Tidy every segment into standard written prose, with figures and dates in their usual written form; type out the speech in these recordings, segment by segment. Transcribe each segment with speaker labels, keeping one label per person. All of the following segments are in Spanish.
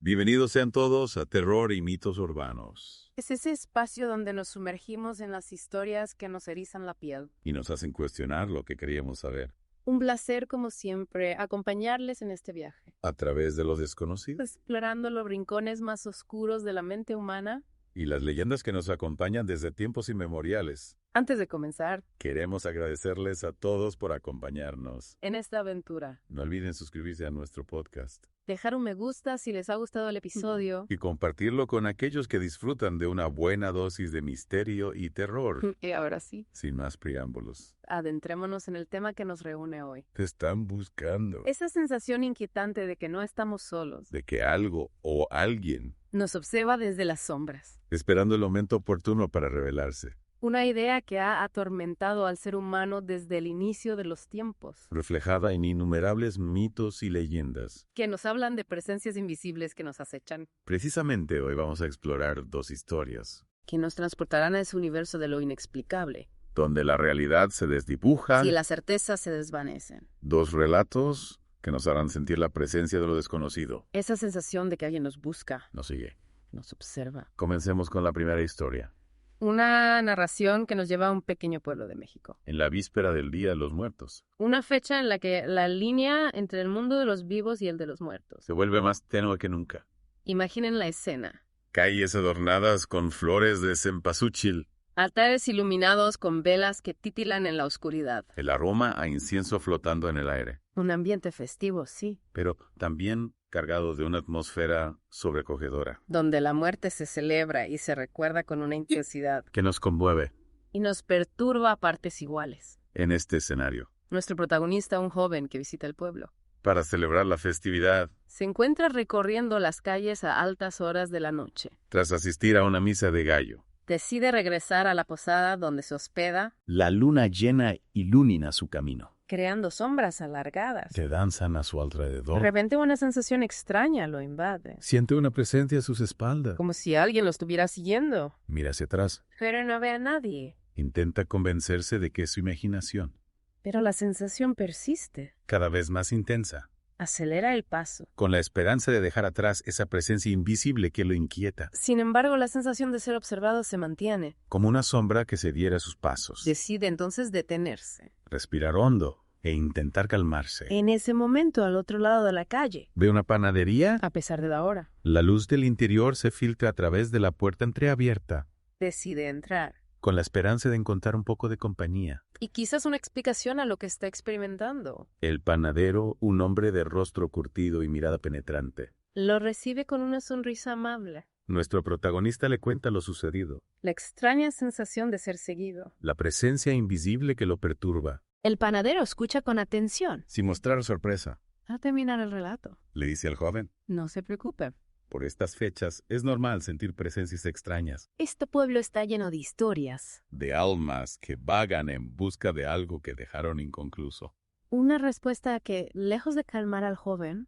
Speaker 1: Bienvenidos sean todos a Terror y Mitos Urbanos.
Speaker 2: Es ese espacio donde nos sumergimos en las historias que nos erizan la piel.
Speaker 1: Y nos hacen cuestionar lo que queríamos saber.
Speaker 2: Un placer, como siempre, acompañarles en este viaje.
Speaker 1: A través de lo desconocido.
Speaker 2: Explorando los rincones más oscuros de la mente humana.
Speaker 1: Y las leyendas que nos acompañan desde tiempos inmemoriales.
Speaker 2: Antes de comenzar,
Speaker 1: queremos agradecerles a todos por acompañarnos
Speaker 2: en esta aventura.
Speaker 1: No olviden suscribirse a nuestro podcast.
Speaker 2: Dejar un me gusta si les ha gustado el episodio.
Speaker 1: Y compartirlo con aquellos que disfrutan de una buena dosis de misterio y terror.
Speaker 2: Y ahora sí,
Speaker 1: sin más preámbulos,
Speaker 2: adentrémonos en el tema que nos reúne hoy.
Speaker 1: Te están buscando.
Speaker 2: Esa sensación inquietante de que no estamos solos.
Speaker 1: De que algo o alguien
Speaker 2: nos observa desde las sombras.
Speaker 1: Esperando el momento oportuno para revelarse.
Speaker 2: Una idea que ha atormentado al ser humano desde el inicio de los tiempos.
Speaker 1: Reflejada en innumerables mitos y leyendas.
Speaker 2: Que nos hablan de presencias invisibles que nos acechan.
Speaker 1: Precisamente hoy vamos a explorar dos historias.
Speaker 2: Que nos transportarán a ese universo de lo inexplicable.
Speaker 1: Donde la realidad se desdibuja.
Speaker 2: Y las certezas se desvanecen.
Speaker 1: Dos relatos que nos harán sentir la presencia de lo desconocido.
Speaker 2: Esa sensación de que alguien nos busca.
Speaker 1: Nos sigue.
Speaker 2: Nos observa.
Speaker 1: Comencemos con la primera historia.
Speaker 2: Una narración que nos lleva a un pequeño pueblo de México.
Speaker 1: En la víspera del Día de los Muertos.
Speaker 2: Una fecha en la que la línea entre el mundo de los vivos y el de los muertos
Speaker 1: se vuelve más tenue que nunca.
Speaker 2: Imaginen la escena.
Speaker 1: Calles adornadas con flores de cempasúchil.
Speaker 2: Altares iluminados con velas que titilan en la oscuridad.
Speaker 1: El aroma a incienso flotando en el aire.
Speaker 2: Un ambiente festivo, sí.
Speaker 1: Pero también cargado de una atmósfera sobrecogedora.
Speaker 2: Donde la muerte se celebra y se recuerda con una intensidad.
Speaker 1: Que nos conmueve.
Speaker 2: Y nos perturba a partes iguales.
Speaker 1: En este escenario.
Speaker 2: Nuestro protagonista, un joven que visita el pueblo.
Speaker 1: Para celebrar la festividad.
Speaker 2: Se encuentra recorriendo las calles a altas horas de la noche.
Speaker 1: Tras asistir a una misa de gallo.
Speaker 2: Decide regresar a la posada donde se hospeda.
Speaker 1: La luna llena ilumina su camino.
Speaker 2: Creando sombras alargadas.
Speaker 1: Que danzan a su alrededor.
Speaker 2: De repente una sensación extraña lo invade.
Speaker 1: Siente una presencia a sus espaldas.
Speaker 2: Como si alguien lo estuviera siguiendo.
Speaker 1: Mira hacia atrás.
Speaker 2: Pero no ve a nadie.
Speaker 1: Intenta convencerse de que es su imaginación.
Speaker 2: Pero la sensación persiste.
Speaker 1: Cada vez más intensa.
Speaker 2: Acelera el paso.
Speaker 1: Con la esperanza de dejar atrás esa presencia invisible que lo inquieta.
Speaker 2: Sin embargo, la sensación de ser observado se mantiene.
Speaker 1: Como una sombra que se diera a sus pasos.
Speaker 2: Decide entonces detenerse.
Speaker 1: Respirar hondo e intentar calmarse.
Speaker 2: En ese momento, al otro lado de la calle.
Speaker 1: ¿Ve una panadería?
Speaker 2: A pesar de la hora.
Speaker 1: La luz del interior se filtra a través de la puerta entreabierta.
Speaker 2: Decide entrar.
Speaker 1: Con la esperanza de encontrar un poco de compañía.
Speaker 2: Y quizás una explicación a lo que está experimentando.
Speaker 1: El panadero, un hombre de rostro curtido y mirada penetrante.
Speaker 2: Lo recibe con una sonrisa amable.
Speaker 1: Nuestro protagonista le cuenta lo sucedido.
Speaker 2: La extraña sensación de ser seguido.
Speaker 1: La presencia invisible que lo perturba.
Speaker 2: El panadero escucha con atención.
Speaker 1: Sin mostrar sorpresa.
Speaker 2: A terminar el relato.
Speaker 1: Le dice al joven.
Speaker 2: No se preocupe.
Speaker 1: Por estas fechas es normal sentir presencias extrañas.
Speaker 2: Este pueblo está lleno de historias.
Speaker 1: De almas que vagan en busca de algo que dejaron inconcluso.
Speaker 2: Una respuesta que, lejos de calmar al joven,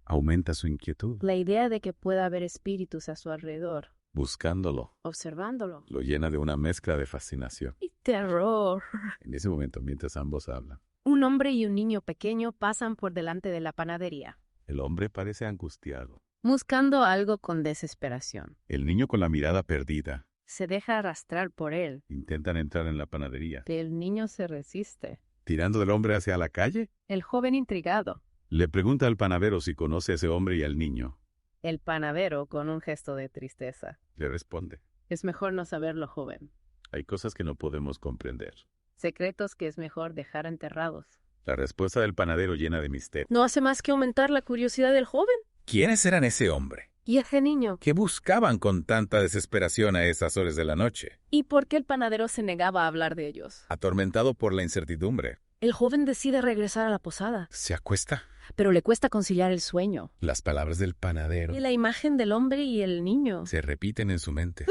Speaker 1: aumenta su inquietud.
Speaker 2: La idea de que pueda haber espíritus a su alrededor.
Speaker 1: Buscándolo.
Speaker 2: Observándolo.
Speaker 1: Lo llena de una mezcla de fascinación.
Speaker 2: Y terror.
Speaker 1: En ese momento, mientras ambos hablan.
Speaker 2: Un hombre y un niño pequeño pasan por delante de la panadería.
Speaker 1: El hombre parece angustiado.
Speaker 2: Buscando algo con desesperación.
Speaker 1: El niño con la mirada perdida.
Speaker 2: Se deja arrastrar por él.
Speaker 1: Intentan entrar en la panadería.
Speaker 2: El niño se resiste.
Speaker 1: ¿Tirando del hombre hacia la calle?
Speaker 2: El joven intrigado.
Speaker 1: Le pregunta al panadero si conoce a ese hombre y al niño.
Speaker 2: El panadero, con un gesto de tristeza.
Speaker 1: Le responde.
Speaker 2: Es mejor no saberlo, joven.
Speaker 1: Hay cosas que no podemos comprender.
Speaker 2: Secretos que es mejor dejar enterrados.
Speaker 1: La respuesta del panadero llena de misterio.
Speaker 2: ¿No hace más que aumentar la curiosidad del joven?
Speaker 1: ¿Quiénes eran ese hombre?
Speaker 2: ¿Y ese niño?
Speaker 1: ¿Qué buscaban con tanta desesperación a esas horas de la noche?
Speaker 2: ¿Y por qué el panadero se negaba a hablar de ellos?
Speaker 1: Atormentado por la incertidumbre.
Speaker 2: El joven decide regresar a la posada.
Speaker 1: Se acuesta.
Speaker 2: Pero le cuesta conciliar el sueño.
Speaker 1: Las palabras del panadero.
Speaker 2: Y la imagen del hombre y el niño.
Speaker 1: Se repiten en su mente.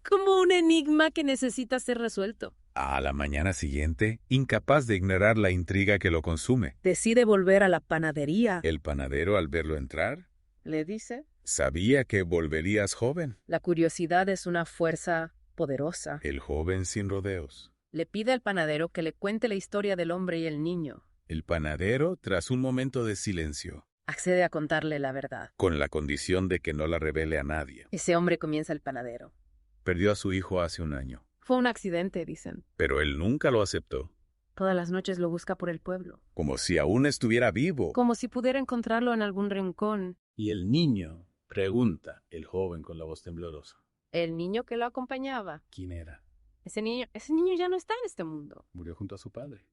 Speaker 2: Como un enigma que necesita ser resuelto.
Speaker 1: A la mañana siguiente, incapaz de ignorar la intriga que lo consume.
Speaker 2: Decide volver a la panadería.
Speaker 1: El panadero, al verlo entrar,
Speaker 2: le dice:
Speaker 1: sabía que volverías joven.
Speaker 2: La curiosidad es una fuerza poderosa.
Speaker 1: El joven sin rodeos.
Speaker 2: Le pide al panadero que le cuente la historia del hombre y el niño.
Speaker 1: El panadero, tras un momento de silencio,
Speaker 2: Accede a contarle la verdad.
Speaker 1: con la condición de que no la revele a nadie.
Speaker 2: Ese hombre comienza el panadero.
Speaker 1: Perdió a su hijo hace un año,
Speaker 2: Fue un accidente, dicen.
Speaker 1: pero él nunca lo aceptó,
Speaker 2: Todas las noches lo busca por el pueblo.
Speaker 1: como si aún estuviera vivo.
Speaker 2: Como si pudiera encontrarlo en algún rincón.
Speaker 3: Y el niño pregunta, el joven con la voz temblorosa.
Speaker 2: El niño que lo acompañaba.
Speaker 3: ¿Quién era?
Speaker 2: Ese niño ya no está en este mundo.
Speaker 3: Murió junto a su padre.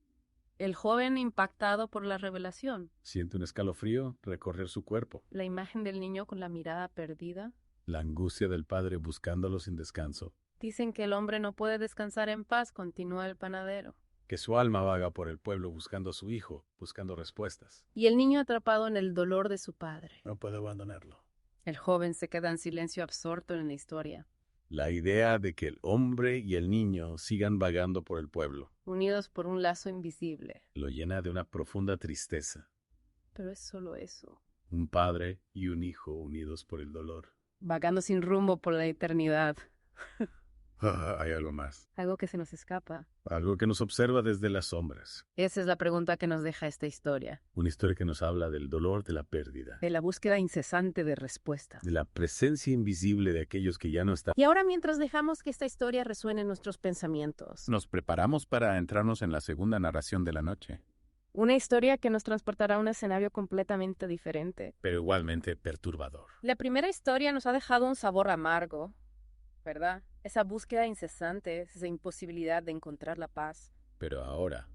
Speaker 2: El joven impactado por la revelación.
Speaker 3: Siente un escalofrío recorrer su cuerpo.
Speaker 2: La imagen del niño con la mirada perdida.
Speaker 3: La angustia del padre buscándolo sin descanso.
Speaker 2: Dicen que el hombre no puede descansar en paz, continúa el panadero.
Speaker 3: Que su alma vaga por el pueblo buscando a su hijo, buscando respuestas.
Speaker 2: Y el niño atrapado en el dolor de su padre.
Speaker 3: No puede abandonarlo.
Speaker 2: El joven se queda en silencio absorto en la historia,
Speaker 3: La idea de que el hombre y el niño sigan vagando por el pueblo
Speaker 2: unidos por un lazo invisible.
Speaker 3: lo llena de una profunda tristeza.
Speaker 2: Pero es solo eso,
Speaker 3: Un padre y un hijo unidos por el dolor.
Speaker 2: vagando sin rumbo por la eternidad.
Speaker 3: Hay algo más.
Speaker 2: Algo que se nos escapa.
Speaker 3: Algo que nos observa desde las sombras.
Speaker 2: Esa es la pregunta que nos deja esta historia,
Speaker 3: Una historia que nos habla del dolor de la pérdida.
Speaker 2: de la búsqueda incesante de respuestas.
Speaker 3: De la presencia invisible de aquellos que ya no están.
Speaker 2: Y ahora, mientras dejamos que esta historia resuene en nuestros pensamientos,
Speaker 1: Nos preparamos para entrarnos en la segunda narración de la noche.
Speaker 2: una historia que nos transportará a un escenario completamente diferente.
Speaker 3: Pero igualmente perturbador.
Speaker 2: La primera historia nos ha dejado un sabor amargo, ¿verdad? Esa búsqueda incesante, esa imposibilidad de encontrar la paz.
Speaker 3: Pero ahora,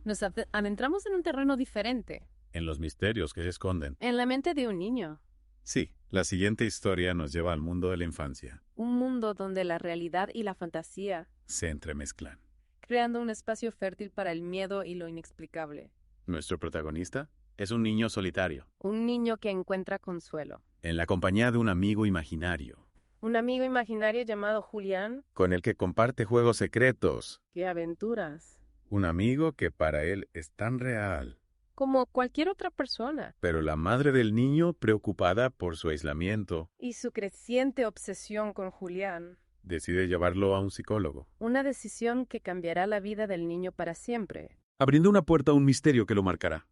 Speaker 2: Nos adentramos en un terreno diferente,
Speaker 3: en los misterios que se esconden.
Speaker 2: en la mente de un niño.
Speaker 1: Sí, la siguiente historia nos lleva al mundo de la infancia.
Speaker 2: Un mundo donde la realidad y la fantasía,
Speaker 1: Se entremezclan.
Speaker 2: creando un espacio fértil para el miedo y lo inexplicable.
Speaker 1: Nuestro protagonista es un niño solitario,
Speaker 2: Un niño que encuentra consuelo.
Speaker 1: en la compañía de un amigo imaginario,
Speaker 2: Un amigo imaginario llamado Julián.
Speaker 1: con el que comparte juegos secretos.
Speaker 2: ¡Qué aventuras!
Speaker 1: Un amigo que para él es tan real.
Speaker 2: Como cualquier otra persona.
Speaker 1: Pero la madre del niño, preocupada por su aislamiento,
Speaker 2: Y su creciente obsesión con Julián.
Speaker 1: decide llevarlo a un psicólogo,
Speaker 2: Una decisión que cambiará la vida del niño para siempre.
Speaker 1: abriendo una puerta a un misterio que lo marcará.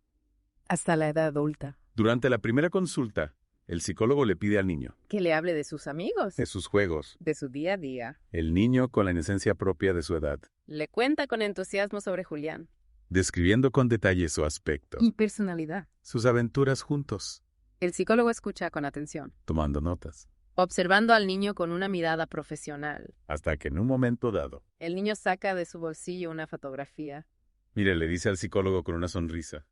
Speaker 2: Hasta la edad adulta.
Speaker 1: Durante la primera consulta, el psicólogo le pide al niño,
Speaker 2: Que le hable de sus amigos.
Speaker 1: de sus juegos,
Speaker 2: De su día a día.
Speaker 1: el niño con la inocencia propia de su edad,
Speaker 2: Le cuenta con entusiasmo sobre Julián.
Speaker 1: describiendo con detalle su aspecto,
Speaker 2: Y personalidad.
Speaker 1: sus aventuras juntos,
Speaker 2: El psicólogo escucha con atención,
Speaker 1: tomando notas,
Speaker 2: observando al niño con una mirada profesional.
Speaker 1: hasta que en un momento dado,
Speaker 2: El niño saca de su bolsillo una fotografía.
Speaker 1: mire, le dice al psicólogo con una sonrisa.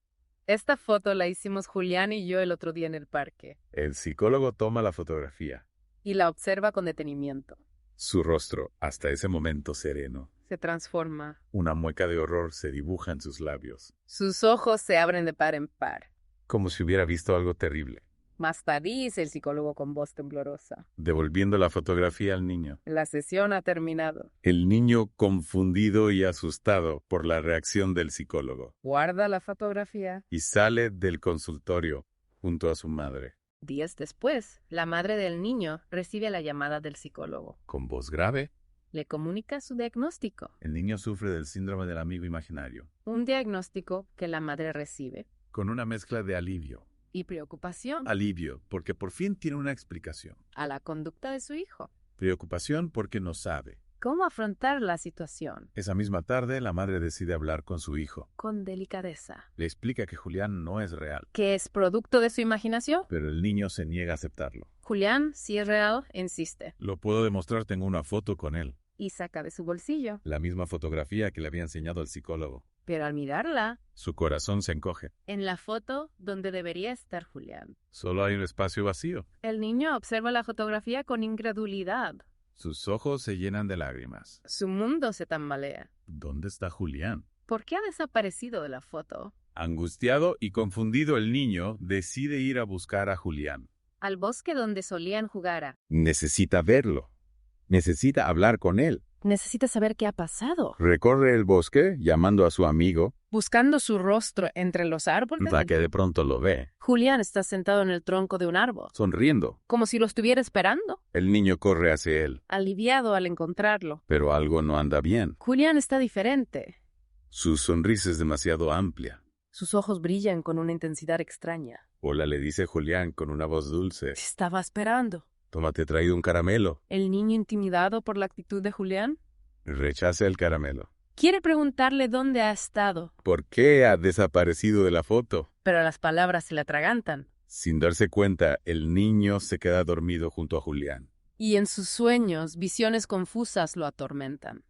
Speaker 2: Esta foto la hicimos Julián y yo el otro día en el parque.
Speaker 1: El psicólogo toma la fotografía,
Speaker 2: Y la observa con detenimiento.
Speaker 1: su rostro, hasta ese momento sereno.
Speaker 2: Se transforma.
Speaker 1: Una mueca de horror se dibuja en sus labios,
Speaker 2: Sus ojos se abren de par en par.
Speaker 1: como si hubiera visto algo terrible.
Speaker 2: Basta, dice el psicólogo con voz temblorosa.
Speaker 1: Devolviendo la fotografía al niño.
Speaker 2: La sesión ha terminado.
Speaker 1: El niño confundido y asustado por la reacción del psicólogo.
Speaker 2: Guarda la fotografía.
Speaker 1: Y sale del consultorio junto a su madre.
Speaker 2: Días después, la madre del niño recibe la llamada del psicólogo.
Speaker 1: Con voz grave,
Speaker 2: Le comunica su diagnóstico.
Speaker 1: el niño sufre del síndrome del amigo imaginario,
Speaker 2: Un diagnóstico que la madre recibe.
Speaker 1: con una mezcla de alivio.
Speaker 2: Y preocupación
Speaker 1: Alivio, porque por fin tiene una explicación.
Speaker 2: a la conducta de su hijo.
Speaker 1: Preocupación porque no sabe.
Speaker 2: ¿Cómo afrontar la situación?
Speaker 1: Esa misma tarde, la madre decide hablar con su hijo.
Speaker 2: Con delicadeza.
Speaker 1: Le explica que Julián no es real,
Speaker 2: ¿Que es producto de su imaginación?
Speaker 1: pero el niño se niega a aceptarlo.
Speaker 2: Julián, si es real, insiste.
Speaker 1: Lo puedo demostrar, tengo una foto con él.
Speaker 2: Y saca de su bolsillo.
Speaker 1: La misma fotografía que le había enseñado el psicólogo.
Speaker 2: Pero al mirarla,
Speaker 1: Su corazón se encoge.
Speaker 2: en la foto donde debería estar Julián,
Speaker 1: Solo hay un espacio vacío.
Speaker 2: el niño observa la fotografía con incredulidad.
Speaker 1: Sus ojos se llenan de lágrimas.
Speaker 2: Su mundo se tambalea.
Speaker 1: ¿Dónde está Julián?
Speaker 2: ¿Por qué ha desaparecido de la foto?
Speaker 1: Angustiado y confundido, el niño decide ir a buscar a Julián.
Speaker 2: Al bosque donde solían jugar.
Speaker 1: Necesita verlo. Necesita hablar con él.
Speaker 2: Necesita saber qué ha pasado.
Speaker 1: Recorre el bosque llamando a su amigo,
Speaker 2: Buscando su rostro entre los árboles.
Speaker 1: hasta que de pronto lo ve,
Speaker 2: Julián está sentado en el tronco de un árbol,
Speaker 1: sonriendo.
Speaker 2: como si lo estuviera esperando,
Speaker 1: El niño corre hacia él,
Speaker 2: aliviado al encontrarlo.
Speaker 1: pero algo no anda bien.
Speaker 2: Julián está diferente.
Speaker 1: Su sonrisa es demasiado amplia.
Speaker 2: Sus ojos brillan con una intensidad extraña.
Speaker 1: Hola, le dice Julián con una voz dulce.
Speaker 2: Te estaba esperando.
Speaker 1: Toma, te he traído un caramelo.
Speaker 2: ¿El niño intimidado por la actitud de Julián?
Speaker 1: Rechaza el caramelo.
Speaker 2: Quiere preguntarle dónde ha estado,
Speaker 1: ¿Por qué ha desaparecido de la foto?
Speaker 2: pero las palabras se le atragantan.
Speaker 1: Sin darse cuenta, el niño se queda dormido junto a Julián.
Speaker 2: Y en sus sueños, visiones confusas lo atormentan.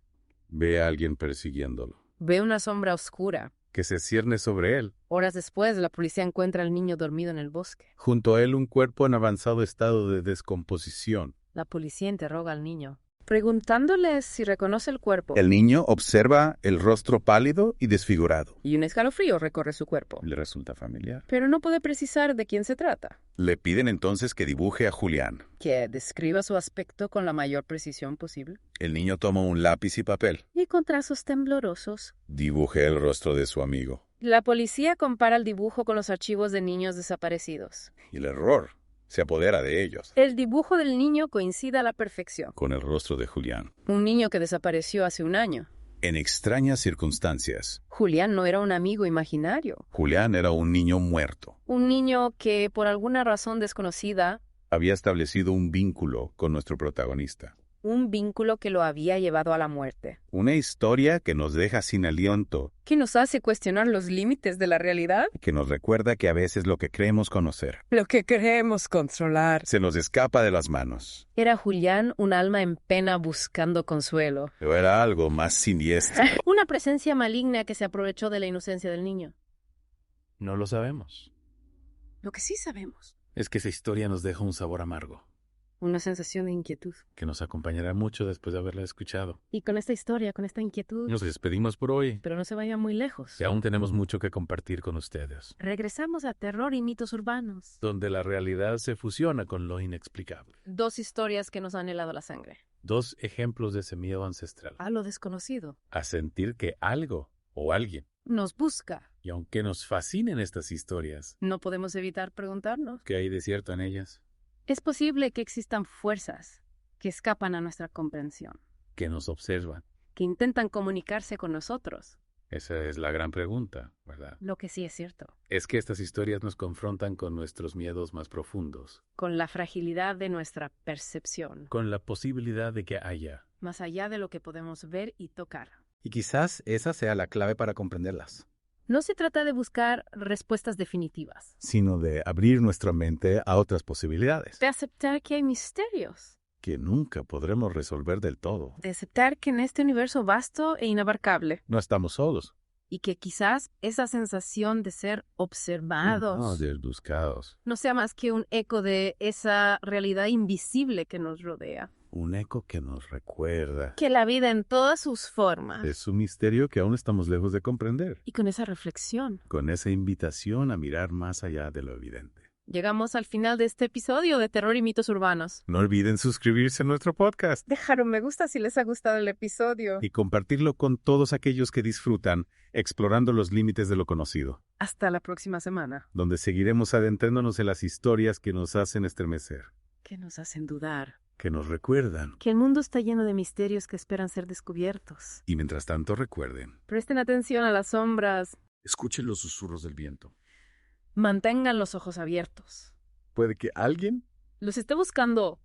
Speaker 1: Ve a alguien persiguiéndolo,
Speaker 2: Ve una sombra oscura.
Speaker 1: que se cierne sobre él.
Speaker 2: Horas después, la policía encuentra al niño dormido en el bosque.
Speaker 1: Junto a él un cuerpo en avanzado estado de descomposición.
Speaker 2: La policía interroga al niño, preguntándole si reconoce el cuerpo.
Speaker 4: El niño observa el rostro pálido y desfigurado.
Speaker 2: Y un escalofrío recorre su cuerpo.
Speaker 4: Le resulta familiar.
Speaker 2: Pero no puede precisar de quién se trata.
Speaker 4: Le piden entonces que dibuje a Julián.
Speaker 2: Que describa su aspecto con la mayor precisión posible.
Speaker 4: El niño toma un lápiz y papel.
Speaker 2: Y con trazos temblorosos.
Speaker 1: Dibuje el rostro de su amigo.
Speaker 2: La policía compara el dibujo con los archivos de niños desaparecidos.
Speaker 4: Y el error se apodera de ellos.
Speaker 2: El dibujo del niño coincide a la perfección.
Speaker 1: Con el rostro de Julián.
Speaker 2: Un niño que desapareció hace un año.
Speaker 1: En extrañas circunstancias.
Speaker 2: Julián no era un amigo imaginario.
Speaker 4: Julián era un niño muerto.
Speaker 2: Un niño que, por alguna razón desconocida,
Speaker 1: Había establecido un vínculo con nuestro protagonista.
Speaker 2: un vínculo que lo había llevado a la muerte.
Speaker 1: Una historia que nos deja sin aliento,
Speaker 2: Que nos hace cuestionar los límites de la realidad.
Speaker 4: Que nos recuerda que a veces lo que creemos conocer
Speaker 2: Lo que queremos controlar.
Speaker 1: se nos escapa de las manos.
Speaker 2: Era Julián un alma en pena buscando consuelo.
Speaker 1: Pero era algo más siniestro.
Speaker 2: Una presencia maligna que se aprovechó de la inocencia del niño.
Speaker 3: No lo sabemos.
Speaker 2: Lo que sí sabemos.
Speaker 3: Es que esa historia nos deja un sabor amargo,
Speaker 2: Una sensación de inquietud.
Speaker 3: que nos acompañará mucho después de haberla escuchado.
Speaker 2: Y con esta historia, con esta inquietud,
Speaker 3: Nos despedimos por hoy,
Speaker 2: pero no se vayan muy lejos.
Speaker 3: que aún tenemos mucho que compartir con ustedes,
Speaker 2: Regresamos a terror y mitos urbanos.
Speaker 3: donde la realidad se fusiona con lo inexplicable.
Speaker 2: Dos historias que nos han helado la sangre.
Speaker 3: Dos ejemplos de ese miedo ancestral.
Speaker 2: A lo desconocido.
Speaker 3: A sentir que algo o alguien,
Speaker 2: Nos busca.
Speaker 3: y aunque nos fascinen estas historias,
Speaker 2: No podemos evitar preguntarnos.
Speaker 3: ¿qué hay de cierto en ellas?
Speaker 2: Es posible que existan fuerzas que escapan a nuestra comprensión,
Speaker 3: ¿Que nos observan?
Speaker 2: que intentan comunicarse con nosotros.
Speaker 3: Esa es la gran pregunta, ¿verdad?
Speaker 2: Lo que sí es cierto.
Speaker 3: Es que estas historias nos confrontan con nuestros miedos más profundos,
Speaker 2: Con la fragilidad de nuestra percepción,
Speaker 3: con la posibilidad de que haya.
Speaker 2: más allá de lo que podemos ver y tocar.
Speaker 4: Y quizás esa sea la clave para comprenderlas.
Speaker 2: No se trata de buscar respuestas definitivas,
Speaker 1: Sino de abrir nuestra mente a otras posibilidades
Speaker 2: de aceptar que hay misterios,
Speaker 1: que nunca podremos resolver del todo.
Speaker 2: de aceptar que en este universo vasto e inabarcable,
Speaker 1: No estamos solos.
Speaker 2: y que quizás esa sensación de ser observados
Speaker 1: No, de buscados.
Speaker 2: no sea más que un eco de esa realidad invisible que nos rodea.
Speaker 1: Un eco que nos recuerda.
Speaker 2: Que la vida en todas sus formas.
Speaker 1: Es un misterio que aún estamos lejos de comprender.
Speaker 2: Y con esa reflexión,
Speaker 1: Con esa invitación a mirar más allá de lo evidente.
Speaker 2: llegamos al final de este episodio de Terror y Mitos Urbanos.
Speaker 1: No olviden suscribirse a nuestro podcast
Speaker 2: Dejar un me gusta si les ha gustado el episodio.
Speaker 1: y compartirlo con todos aquellos que disfrutan explorando los límites de lo conocido,
Speaker 2: Hasta la próxima semana.
Speaker 1: donde seguiremos adentrándonos en las historias que nos hacen estremecer,
Speaker 2: Que nos hacen dudar.
Speaker 1: que nos recuerdan.
Speaker 2: Que el mundo está lleno de misterios que esperan ser descubiertos.
Speaker 1: Y mientras tanto recuerden,
Speaker 2: Presten atención a las sombras.
Speaker 1: escuchen los susurros del viento.
Speaker 2: Mantengan los ojos abiertos.
Speaker 1: Puede que alguien
Speaker 2: Los esté buscando.